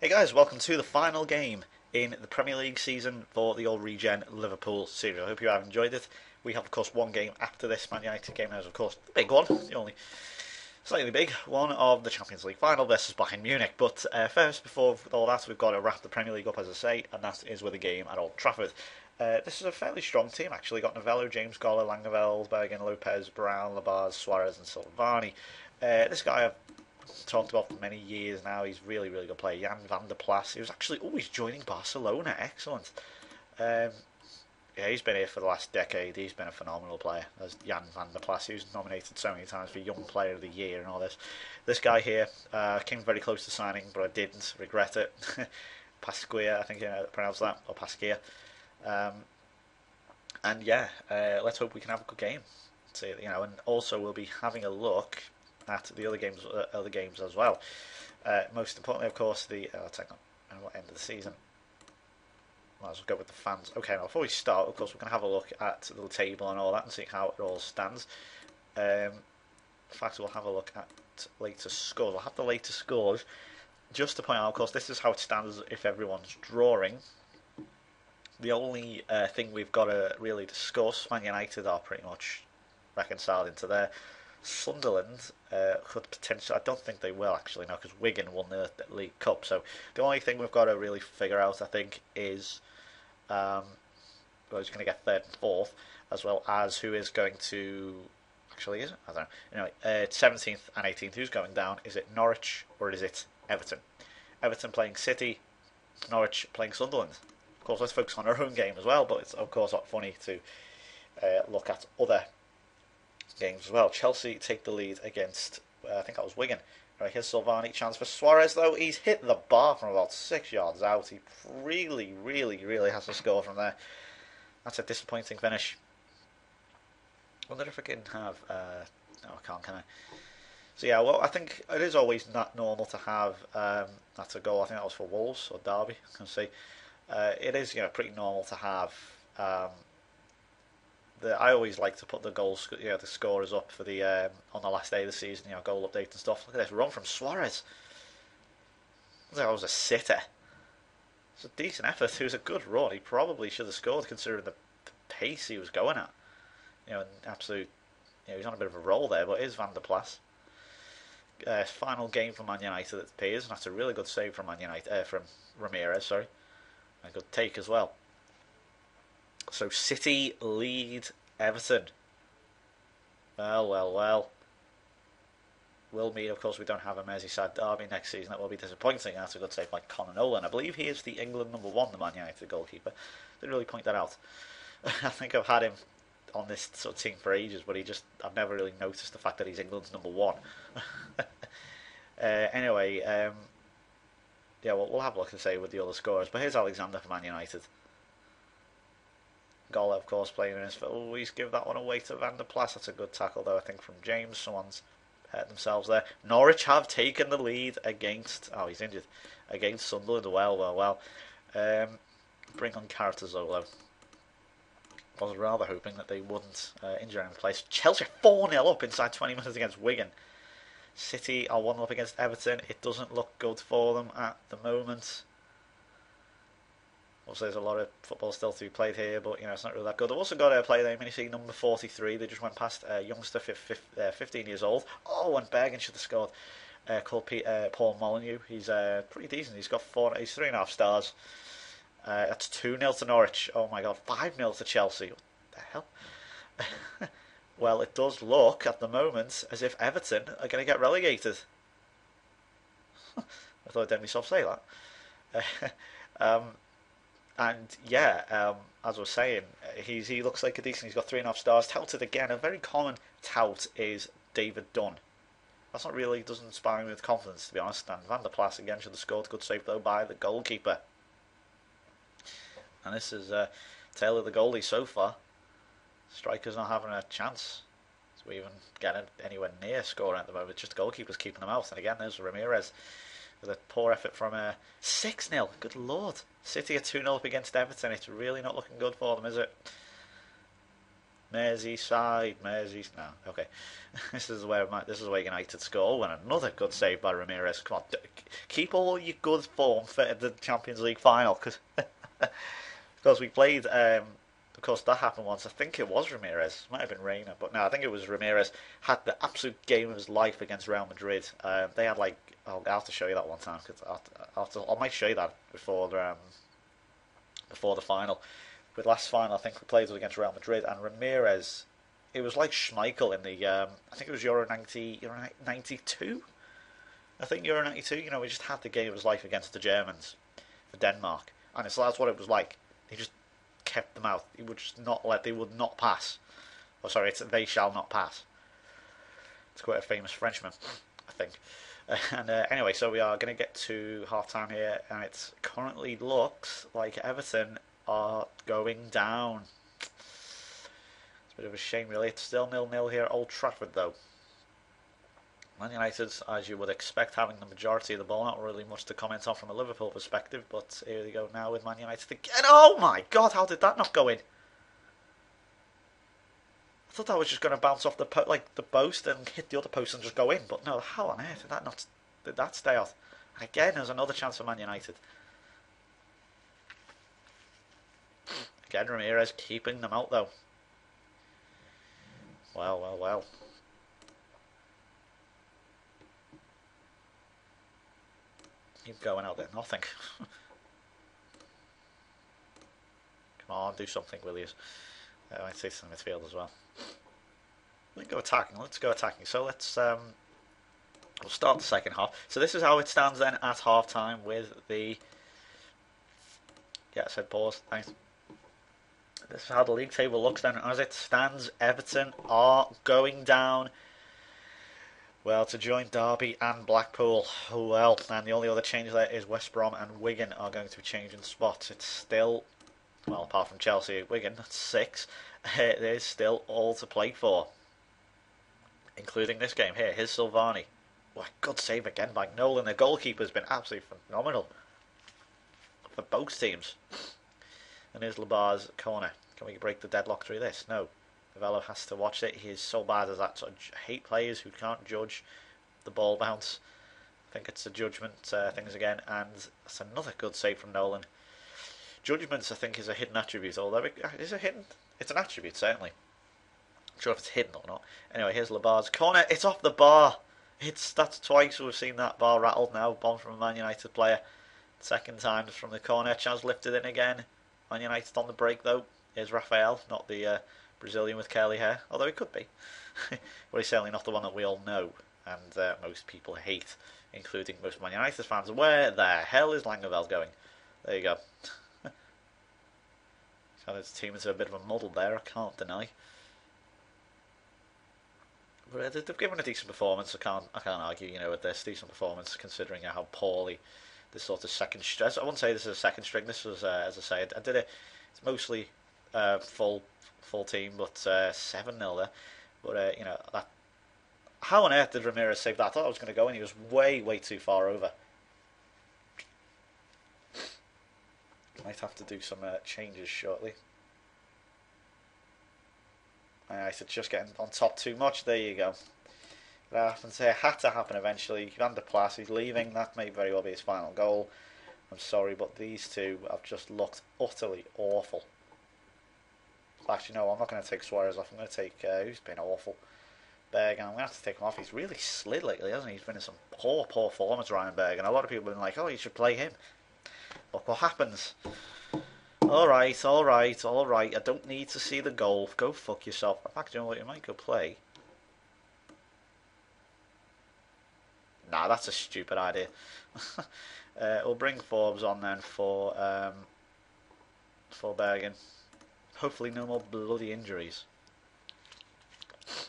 Hey guys, welcome to the final game in the Premier League season for the All-Regen Liverpool series. I hope you have enjoyed it. We have, of course, one game after this Man United game. There's, of course, the big one, the only slightly big one of the Champions League final versus Bayern Munich. But first, before all that, we've got to wrap the Premier League up, as I say, and that is with a game at Old Trafford. This is a fairly strong team, actually. Got Novello, James Goller, Langeveld, Bergen, Lopez, Brown, Labaz, Suarez, and Silvani. This guy I've talked about for many years now. He's really, really good player. Jan van der Plas. He was actually always joining Barcelona. Excellent. Yeah, he's been here for the last decade. He's been a phenomenal player. There's Jan van der Plas. He was nominated so many times for Young Player of the Year and all this. This guy here came very close to signing, but I didn't. Regret it. Pasquia, I think you pronounce that, or Pasquia. And yeah, let's hope we can have a good game. See, and also we'll be having a look at the other games as well. Most importantly, of course, let's hang on, what end of the season. Might as well go with the fans. Okay, now before we start, of course, we're going to have a look at the table and all that and see how it all stands. In fact, we'll have a look at latest scores. We'll have the latest scores just to point out, of course, this is how it stands if everyone's drawing. The only thing we've got to really discuss, Man United are pretty much reconciled into there. Sunderland could potentially, I don't think they will actually now, because Wigan won the League Cup. So the only thing we've got to really figure out, I think, is who's going to get third and fourth, as well as who is going to actually, is it? I don't know. Anyway, 17th and 18th, who's going down? Is it Norwich or is it Everton? Everton playing City, Norwich playing Sunderland. Of course, let's focus on our own game as well, but it's of course not funny to look at other games as well. Chelsea take the lead against, I think that was Wigan. Right, here's Silvani, chance for Suarez though. He's hit the bar from about 6 yards out. He really, really, really has to score from there. That's a disappointing finish. I wonder if I can have, no I can't, can I? So yeah, well I think it is always not normal to have, that's a goal, I think that was for Wolves or Derby, I can see. It is, pretty normal to have, I always like to put the goals, the scorers up for the on the last day of the season, goal update and stuff. Look at this run from Suarez. That was a sitter. It's a decent effort. It was a good run. He probably should have scored considering the pace he was going at. An absolute. He's on a bit of a roll there, but it is Van der Plas. Final game for Man United at Piers, and that's a really good save from Man United, from Ramirez. Sorry, a good take as well. So City lead Everton. Well. Will mean, of course, we don't have a Merseyside derby next season. That will be disappointing. That's a good save by Conor Nolan. I believe he is the England #1, the Man United goalkeeper. Didn't really point that out. I think I've had him on this sort of team for ages, but I've never really noticed the fact that he's England's #1. Anyway, yeah, we'll have a look and say with the other scorers. But here's Alexander for Man United. Goal, of course, playing in his foot. Always give that one away to Van der Plas. That's a good tackle, though, I think, from James. Someone's hurt themselves there. Norwich have taken the lead against... Oh, he's injured. Against Sunderland. Well. Bring on characters, though. I was rather hoping that they wouldn't injure him in place. Chelsea 4-0 up inside 20 minutes against Wigan. City are 1-0 up against Everton. It doesn't look good for them at the moment. Also, there's a lot of football still to be played here, but it's not really that good. I've also got a player there, you see number 43. They just went past a youngster, 15 years old. Oh, and Bergen should have scored. Called Paul Molyneux. He's pretty decent. He's 3.5 stars. That's 2-0 to Norwich. Oh my God, 5-0 to Chelsea. What the hell? Well, it does look at the moment as if Everton are going to get relegated. I thought I'd dead myself say that. And yeah, as I was saying, he looks like a decent. He's got 3.5 stars. Touted again. A very common tout is David Dunn. That's not really, doesn't inspire me with confidence, to be honest. And Van der Plas again should have scored. Good save though by the goalkeeper. And this is tail of the goalie so far. Striker's not having a chance to even get anywhere near scoring at the moment. Just the goalkeeper's keeping them out. And again, there's Ramirez with a poor effort from 6-0. Good lord. City are 2-0 up against Everton. It's really not looking good for them, is it? Merseyside, no, okay. This is where United score. And another good save by Ramirez. Come on, keep all your good form for the Champions League final, because we played. Of course, that happened once. I think it was Ramirez. Might have been Reina, but no, I think it was Ramirez. Had the absolute game of his life against Real Madrid. They had like, I'll have to show you that one time because I might show you that before the final. With last final, I think we played against Real Madrid, and Ramirez. It was like Schmeichel in the. I think it was Euro 92. I think Euro 92. You know, he just had the game of his life against the Germans for Denmark, and that's what it was like. He just kept them out. He would just not let. They would not pass. Oh, sorry, they shall not pass. It's quite a famous Frenchman, I think. And anyway, so we are going to get to half time here, and it currently looks like Everton are going down. It's a bit of a shame, really. It's still 0-0 here at Old Trafford, though. Man United, as you would expect, having the majority of the ball. Not really much to comment on from a Liverpool perspective, but here they go now with Man United again. Oh my God, how did that not go in? I thought that was just going to bounce off the post and hit the other post and just go in, but no, how on earth did that stay out? And again, there's another chance for Man United. Again, Ramirez keeping them out, though. Well. Keep going out there, nothing. Come on, do something, will you? I'd say some midfield as well. Let's go attacking. So let's we'll start the second half. So this is how it stands then at half time with the. Yeah, I said pause. Thanks. This is how the league table looks then as it stands. Everton are going down. Well, to join Derby and Blackpool. Oh, well, and the only other change there is West Brom and Wigan are going to be changing spots. It's still, well, apart from Chelsea, Wigan, that's 6. There's still all to play for, including this game here. Here's Silvani. What a good save again by Nolan. The goalkeeper's been absolutely phenomenal for both teams. And here's Labar's corner. Can we break the deadlock through this? No. Velo has to watch it. He is so bad as that. So I hate players who can't judge the ball bounce. I think it's the judgment things again. And that's another good save from Nolan. Judgments, I think, is a hidden attribute. Although is it hidden? It's an attribute, certainly. I'm sure if it's hidden or not. Anyway, here's Labar's corner. It's off the bar. That's twice we've seen that bar rattled now. Bomb from a Man United player. Second time from the corner. Chance lifted in again. Man United on the break though. Here's Rafael, not the Brazilian with curly hair, although he could be. But he's certainly not the one that we all know and most people hate, including most Man United fans. Where the hell is Langeveld going? There you go. So his team is a bit of a muddle there, I can't deny. But they've given a decent performance. I can't argue, with this decent performance considering how poorly this sort of second string. I wouldn't say this is a second string. This was, as I say, I did it. It's mostly full team, but 7-0 there. But that. How on earth did Ramirez save that? I thought I was going to go in. He was way too far over. Might have to do some changes shortly. It's just getting on top too much. There you go. That happened. It had to happen eventually. Van der Plas, he's leaving. That may very well be his final goal. I'm sorry, but these two have just looked utterly awful. Actually, no, I'm not going to take Suarez off. I'm going to take who's been awful. Bergen. I'm going to have to take him off. He's really slid lately, hasn't he? He's been in some poor form as Ryan Bergen. A lot of people have been like, oh, you should play him. Look what happens. Alright. I don't need to see the goal. Go fuck yourself. In fact, you know what? You might go play. Nah, that's a stupid idea. We'll bring Forbes on then for Bergen. Hopefully no more bloody injuries.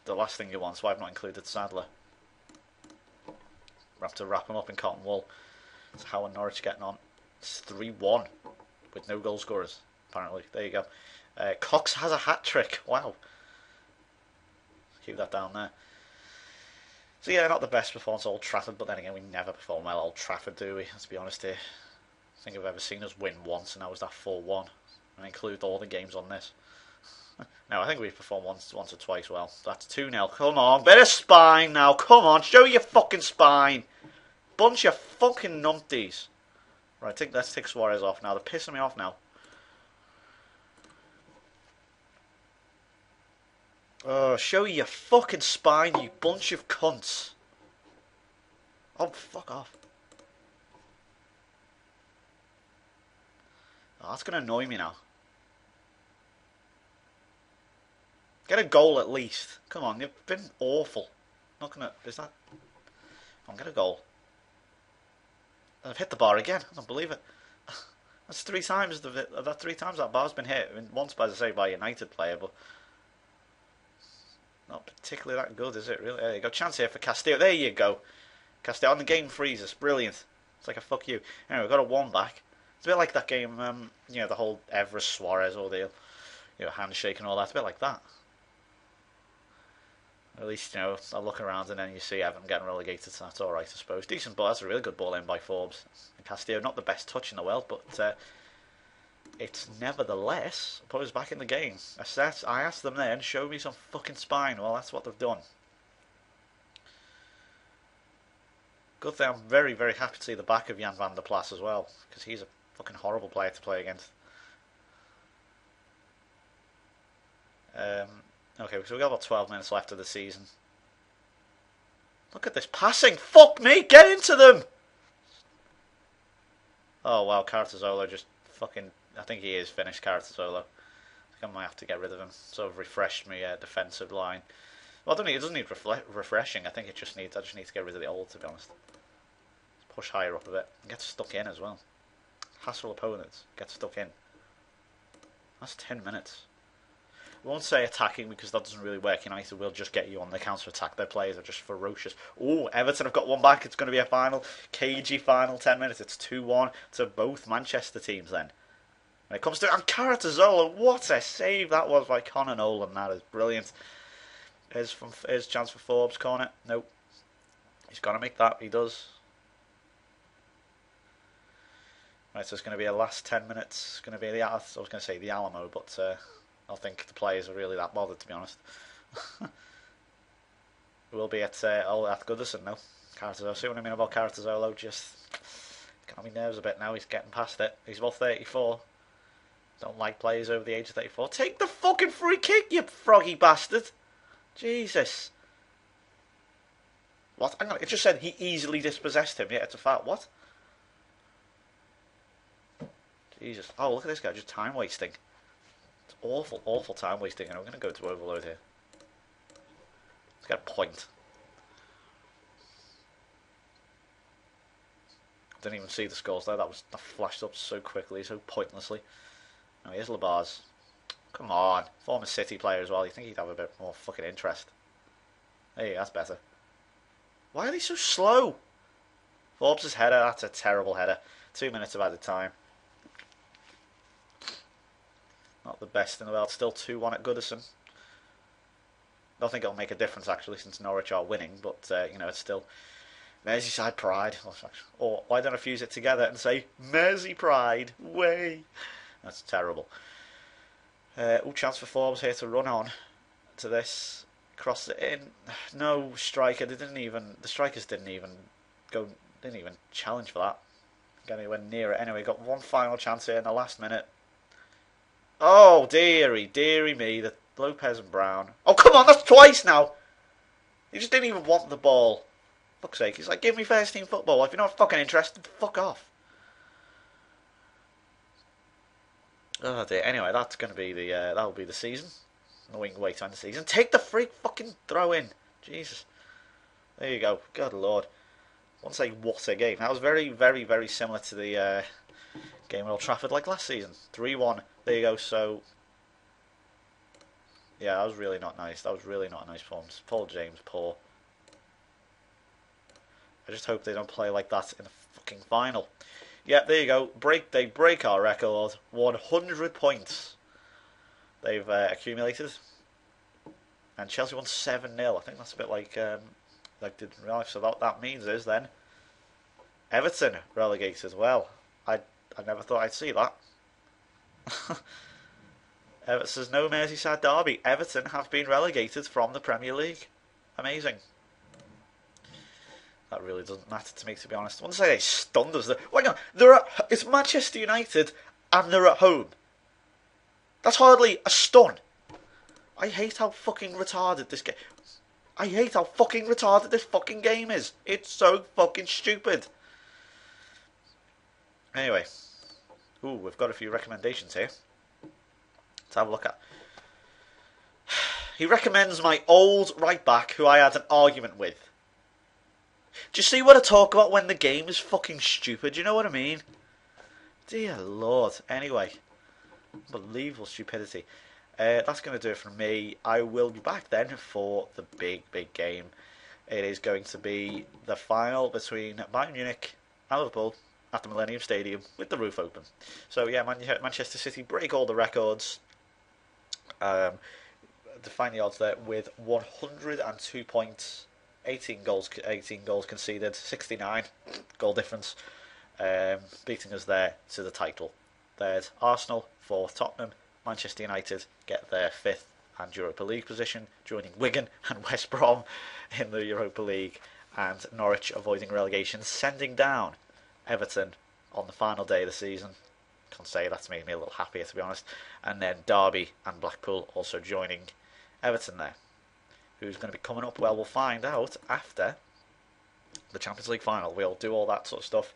The last thing you want, so I've not included Sadler. We'll have to wrap him up in cotton wool. That's how are Norwich getting on. It's 3-1 with no goal scorers, apparently. There you go. Cox has a hat-trick. Wow. Keep that down there. So yeah, not the best performance at Old Trafford, but then again, we never perform well at Old Trafford, do we? Let's be honest here. I think I've ever seen us win once, and that was that 4-1. And include all the games on this. No, I think we've performed once or twice well. That's 2-0. Come on, bit of spine now. Come on, show your fucking spine. Bunch of fucking numpties. Right, let's take Suarez off now. They're pissing me off now. Oh, show your fucking spine, you bunch of cunts. Oh, fuck off. Oh, that's going to annoy me now. Get a goal at least. Come on, you've been awful. Not gonna. Is that? Come on, get a goal. I've hit the bar again. I don't believe it. That's 3 times. That 3 times that bar's been hit. I mean, once, as I say, by a United player, but not particularly that good, is it? Really? There you go. Chance here for Castillo. There you go. Castillo on the game freezes. Brilliant. It's like a fuck you. Anyway, we've got a 1 back. It's a bit like that game. You know, the whole Everest Suarez ordeal. You know, handshake and all that. It's a bit like that. At least, you know, I look around and then you see Everton getting relegated, so that's alright, I suppose. Decent ball, that's a really good ball in by Forbes. And Castillo, not the best touch in the world, but it's nevertheless put us back in the game. I asked them then, show me some fucking spine. Well, that's what they've done. Good thing I'm very, very happy to see the back of Jan van der Plas as well, because he's a fucking horrible player to play against. Okay, so we've got about 12 minutes left of the season. Look at this passing. Fuck me. Get into them. Oh, wow. Cartazolo just fucking... I think he is finished, Cartazolo. I think I might have to get rid of him. Sort of refreshed my defensive line. Well, it doesn't need refreshing. I think I just need to get rid of the old, to be honest. Let's push higher up a bit. Get stuck in as well. Hassle opponents. Get stuck in. That's 10 minutes. We won't say attacking because that doesn't really work. United will just get you on the counter-attack. Their players are just ferocious. Oh, Everton have got 1 back. It's going to be a final. Cagey final, 10 minutes. It's 2-1 to both Manchester teams then. When it comes to... And Cartazolo, what a save that was by Conor Nolan. That is brilliant. Here's chance for Forbes. Corner. Nope. He's going to make that. He does. Right, so it's going to be a last 10 minutes. It's going to be I was going to say the Alamo, but... I don't think the players are really that bothered, to be honest. We'll be at Goodison now. Cartazolo. See what I mean about Cartazolo? Just get on my nerves a bit now. He's getting past it. He's about 34. Don't like players over the age of 34. Take the fucking free kick, you froggy bastard! Jesus. What? Hang on. It just said he easily dispossessed him. Yeah, it's a fact. What? Jesus. Oh, look at this guy. Just time wasting. Awful, awful time wasting, and I'm going to go to overload here. Let's get a point. Didn't even see the scores there. That flashed up so quickly, so pointlessly. Now here's Labars. Come on, former City player as well. You think he'd have a bit more fucking interest? Hey, that's better. Why are they so slow? Forbes' header. That's a terrible header. 2 minutes of added time. Not the best in the world. Still 2-1 at Goodison. I don't think it'll make a difference actually, since Norwich are winning. But you know, it's still Merseyside pride. Or why don't I fuse it together and say Mersey pride? Way. That's terrible. Chance for Forbes here to run on to this. Cross it in. No striker. The strikers didn't even challenge for that. Get anywhere near it. Anyway, got one final chance here in the last minute. Oh, dearie me, the Lopez and Brown. Oh, come on, that's twice now. He just didn't even want the ball. Fuck's sake, he's like, give me first team football. If you're not fucking interested, fuck off. Oh dear. Anyway, that's going to be that'll be the season. Annoying way to end the season. Take the free fucking throw in. Jesus. There you go. God Lord. I want to say what a game. That was very, very, very similar to the game at Old Trafford like last season. 3-1. There you go. So yeah, that was really not nice. That was really not a nice performance. Paul James, poor. I just hope they don't play like that in the fucking final. Yeah, there you go. They break our record. 100 points they've accumulated, and Chelsea won 7-0. I think that's a bit like didn't realise. So that means is then Everton relegated. Well, I never thought I'd see that. There's no Merseyside derby. Everton have been relegated from the Premier League. Amazing. That really doesn't matter to me, to be honest. I wouldn't say they stunned us. Hang on, it's Manchester United and they're at home. That's hardly a stun. I hate how fucking retarded this game. I hate how fucking retarded this fucking game is. It's so fucking stupid. Anyway, we've got a few recommendations here. Let's have a look at. He recommends my old right back who I had an argument with. Do you see what I talk about when the game is fucking stupid? Do you know what I mean? Dear Lord. Anyway, unbelievable stupidity. That's going to do it for me. I will be back then for the big game. It is going to be the final between Bayern Munich and Liverpool at the Millennium Stadium with the roof open. So yeah, Manchester City break all the records. Define the odds there with 102 points, 18 goals conceded, 69 goal difference, beating us there to the title. There's Arsenal, 4th, Tottenham, Manchester United get their 5th and Europa League position, joining Wigan and West Brom in the Europa League, and Norwich avoiding relegation, sending down Everton on the final day of the season. Can't say that's made me a little happier, to be honest. And then Derby and Blackpool also joining Everton there. Who's going to be coming up? Well, we'll find out after the Champions League final. We'll do all that sort of stuff.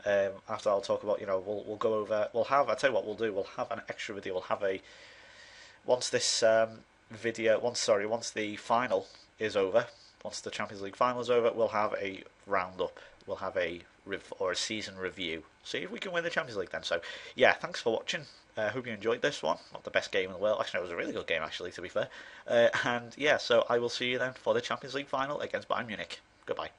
After I'll talk about, we'll go over. I'll tell you what we'll do. We'll have an extra video. We'll have once this once the final is over, once the Champions League final is over, we'll have a roundup. We'll have a season review. See if we can win the Champions League then. So yeah, thanks for watching. Hope you enjoyed this one. Not the best game in the world. Actually, it was a really good game, actually, to be fair. And yeah, so I will see you then for the Champions League final against Bayern Munich. Goodbye.